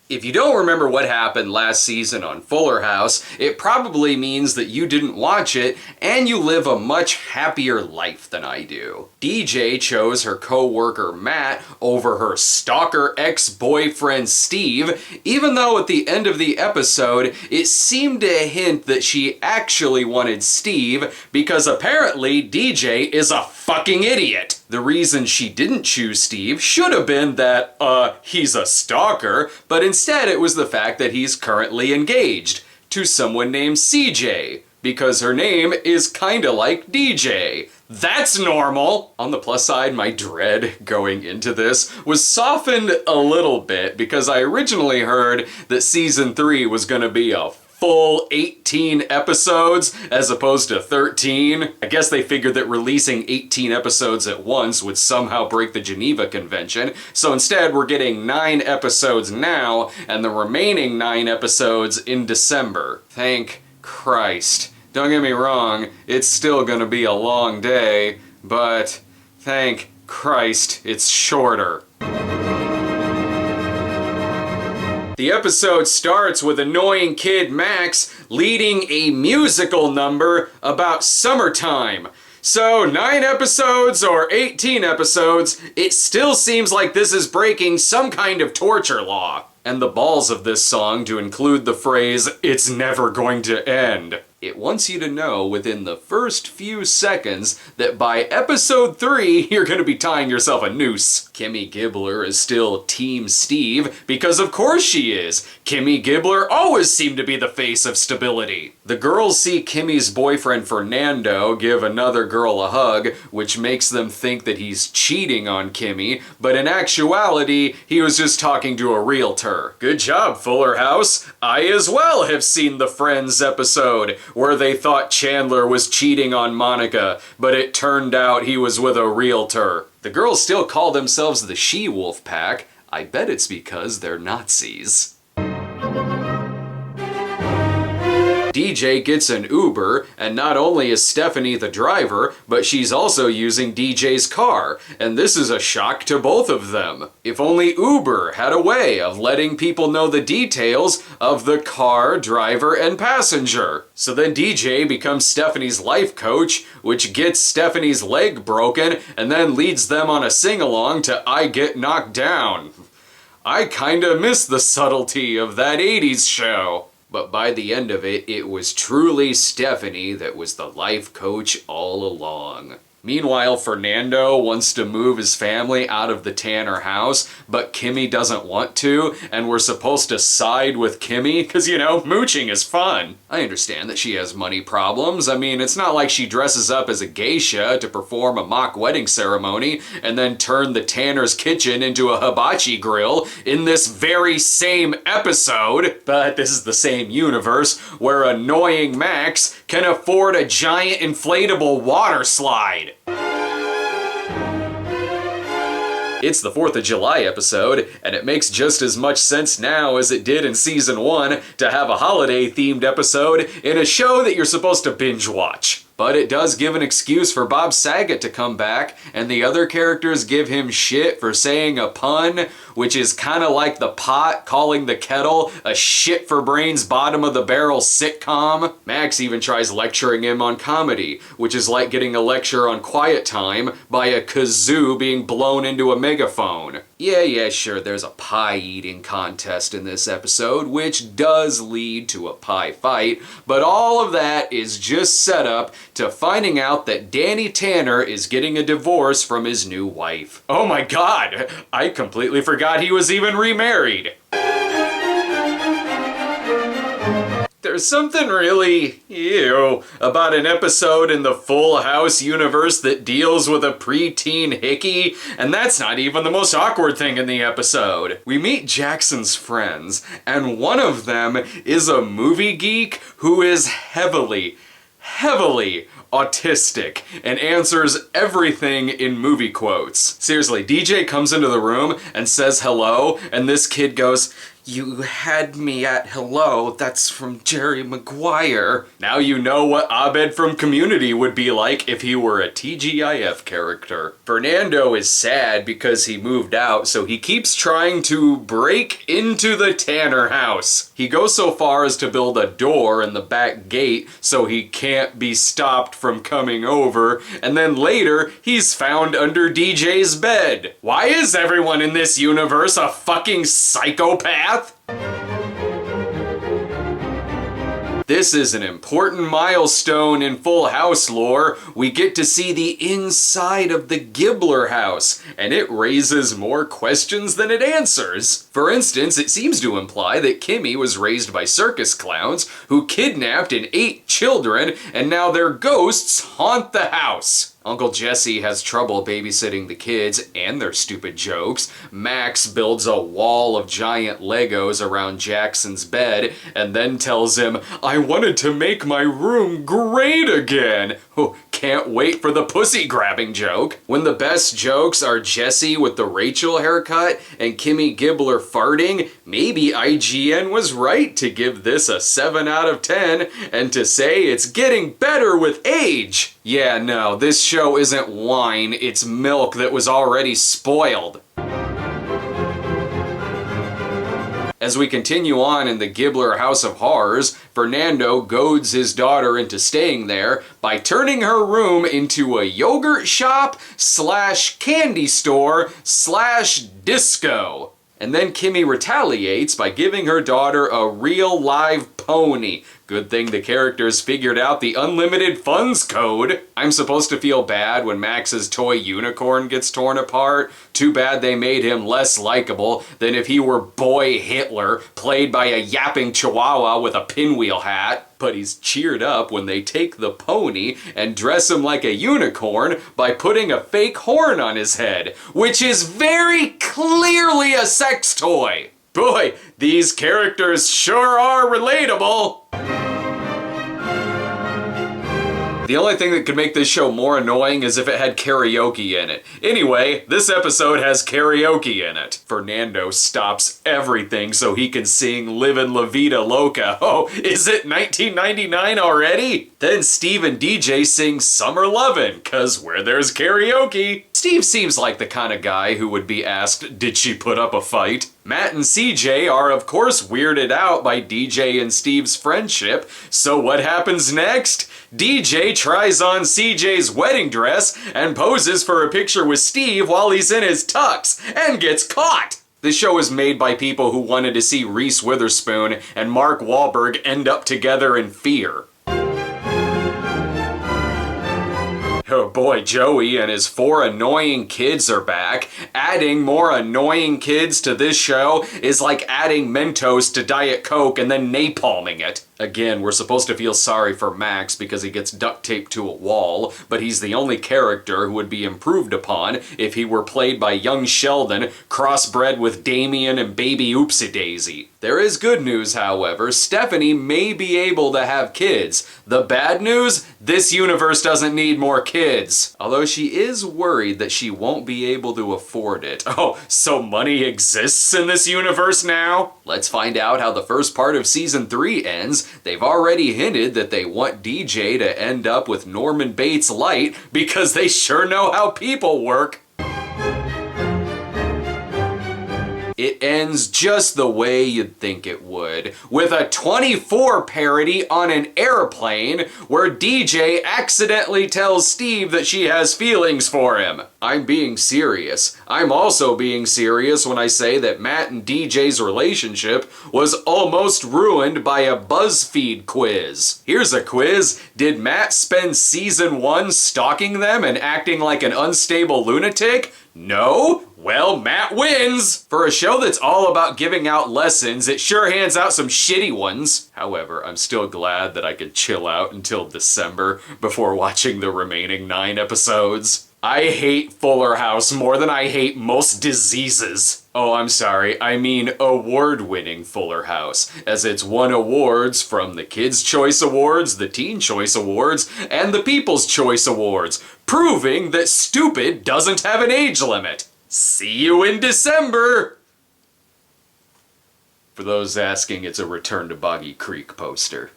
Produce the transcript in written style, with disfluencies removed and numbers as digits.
If you don't remember what happened last season on Fuller House, it probably means that you didn't watch it and you live a much happier life than I do. DJ chose her co-worker Matt over her stalker ex-boyfriend Steve, even though at the end of the episode it seemed to hint that she actually wanted Steve because apparently DJ is a fucking idiot. The reason she didn't choose Steve should have been that, he's a stalker, but instead it was the fact that he's currently engaged to someone named CJ, because her name is kinda like DJ. That's normal! On the plus side, my dread going into this was softened a little bit because I originally heard that season 3 was gonna be a full 18 episodes as opposed to 13. I guess they figured that releasing 18 episodes at once would somehow break the Geneva Convention, so instead we're getting 9 episodes now and the remaining 9 episodes in December. Thank Christ. Don't get me wrong, it's still gonna be a long day, but thank Christ it's shorter. The episode starts with annoying kid Max leading a musical number about summertime. So 9 episodes or 18 episodes, it still seems like this is breaking some kind of torture law. And the balls of this song to include the phrase, "It's never going to end." It wants you to know within the first few seconds that by episode 3, you're gonna be tying yourself a noose. Kimmy Gibbler is still Team Steve, because of course she is. Kimmy Gibbler always seemed to be the face of stability. The girls see Kimmy's boyfriend Fernando give another girl a hug, which makes them think that he's cheating on Kimmy, but in actuality, he was just talking to a realtor. Good job, Fuller House. I as well have seen the Friends episode, where they thought Chandler was cheating on Monica, but it turned out he was with a realtor. The girls still call themselves the She-Wolf Pack. I bet it's because they're Nazis. DJ gets an Uber, and not only is Stephanie the driver, but she's also using DJ's car, and this is a shock to both of them. If only Uber had a way of letting people know the details of the car, driver, and passenger. So then DJ becomes Stephanie's life coach, which gets Stephanie's leg broken, and then leads them on a sing-along to I Get Knocked Down. I kinda miss the subtlety of that 80s show. But by the end of it, it was truly Stephanie that was the life coach all along. Meanwhile, Fernando wants to move his family out of the Tanner house, but Kimmy doesn't want to, and we're supposed to side with Kimmy, because, you know, mooching is fun. I understand that she has money problems. I mean, it's not like she dresses up as a geisha to perform a mock wedding ceremony, and then turn the Tanner's kitchen into a hibachi grill in this very same episode. But this is the same universe where annoying Max can afford a giant inflatable water slide. It's the 4th of July episode, and it makes just as much sense now as it did in season 1 to have a holiday-themed episode in a show that you're supposed to binge watch. But it does give an excuse for Bob Saget to come back, and the other characters give him shit for saying a pun, which is kinda like the pot calling the kettle a shit-for-brains bottom-of-the-barrel sitcom. Max even tries lecturing him on comedy, which is like getting a lecture on quiet time by a kazoo being blown into a megaphone. Yeah, sure, there's a pie-eating contest in this episode, which does lead to a pie fight, but all of that is just set up to finding out that Danny Tanner is getting a divorce from his new wife. Oh my god, I completely forgot he was even remarried. There's something really, ew, about an episode in the Full House universe that deals with a preteen Hickey, and that's not even the most awkward thing in the episode. We meet Jackson's friends, and one of them is a movie geek who is heavily autistic and answers everything in movie quotes. Seriously, DJ comes into the room and says hello, and this kid goes, You had me at hello, that's from Jerry Maguire. Now you know what Abed from Community would be like if he were a TGIF character. Fernando is sad because he moved out, so he keeps trying to break into the Tanner house. He goes so far as to build a door in the back gate so he can't be stopped from coming over, and then later he's found under DJ's bed. Why is everyone in this universe a fucking psychopath? This is an important milestone in Full House lore. We get to see the inside of the Gibbler house, and it raises more questions than it answers. For instance, it seems to imply that Kimmy was raised by circus clowns who kidnapped and ate children, and now their ghosts haunt the house. Uncle Jesse has trouble babysitting the kids and their stupid jokes. Max builds a wall of giant Legos around Jackson's bed and then tells him, "I wanted to make my room great again." Oh, can't wait for the pussy grabbing joke. When the best jokes are Jesse with the Rachel haircut and Kimmy Gibbler farting, maybe IGN was right to give this a 7 out of 10 and to say it's getting better with age. Yeah, no, this show isn't wine, it's milk that was already spoiled. As we continue on in the Gibbler House of Horrors, Fernando goads his daughter into staying there by turning her room into a yogurt shop / candy store / disco. And then Kimmy retaliates by giving her daughter a real live pony. Good thing the characters figured out the unlimited funds code. I'm supposed to feel bad when Max's toy unicorn gets torn apart. Too bad they made him less likable than if he were Boy Hitler, played by a yapping chihuahua with a pinwheel hat. But he's cheered up when they take the pony and dress him like a unicorn by putting a fake horn on his head, which is very clearly a sex toy. Boy, these characters sure are relatable. The only thing that could make this show more annoying is if it had karaoke in it. Anyway, this episode has karaoke in it. Fernando stops everything so he can sing Livin' La Vida Loca. Oh, is it 1999 already? Then Steve and DJ sing Summer Lovin', cause where there's karaoke. Steve seems like the kind of guy who would be asked, did she put up a fight? Matt and CJ are of course weirded out by DJ and Steve's friendship, so what happens next? DJ tries on CJ's wedding dress and poses for a picture with Steve while he's in his tux, and gets caught! This show is made by people who wanted to see Reese Witherspoon and Mark Wahlberg end up together in Fear. Oh boy, Joey and his 4 annoying kids are back. Adding more annoying kids to this show is like adding Mentos to Diet Coke and then napalming it. Again, we're supposed to feel sorry for Max because he gets duct taped to a wall, but he's the only character who would be improved upon if he were played by young Sheldon, crossbred with Damien and baby Oopsie Daisy. There is good news, however. Stephanie may be able to have kids. The bad news? This universe doesn't need more kids. Although she is worried that she won't be able to afford it. Oh, so money exists in this universe now? Let's find out how the first part of Season 3 ends. They've already hinted that they want DJ to end up with Norman Bates Light because they sure know how people work. It ends just the way you'd think it would, with a 24 parody on an airplane where DJ accidentally tells Steve that she has feelings for him. I'm being serious. I'm also being serious when I say that Matt and DJ's relationship was almost ruined by a BuzzFeed quiz. Here's a quiz. Did Matt spend Season 1 stalking them and acting like an unstable lunatic? No? Well, Matt wins! For a show that's all about giving out lessons, it sure hands out some shitty ones. However, I'm still glad that I could chill out until December before watching the remaining 9 episodes. I hate Fuller House more than I hate most diseases. Oh, I'm sorry, I mean award-winning Fuller House, as it's won awards from the Kids' Choice Awards, the Teen Choice Awards, and the People's Choice Awards, proving that stupid doesn't have an age limit. See you in December! For those asking, it's a Return to Boggy Creek poster.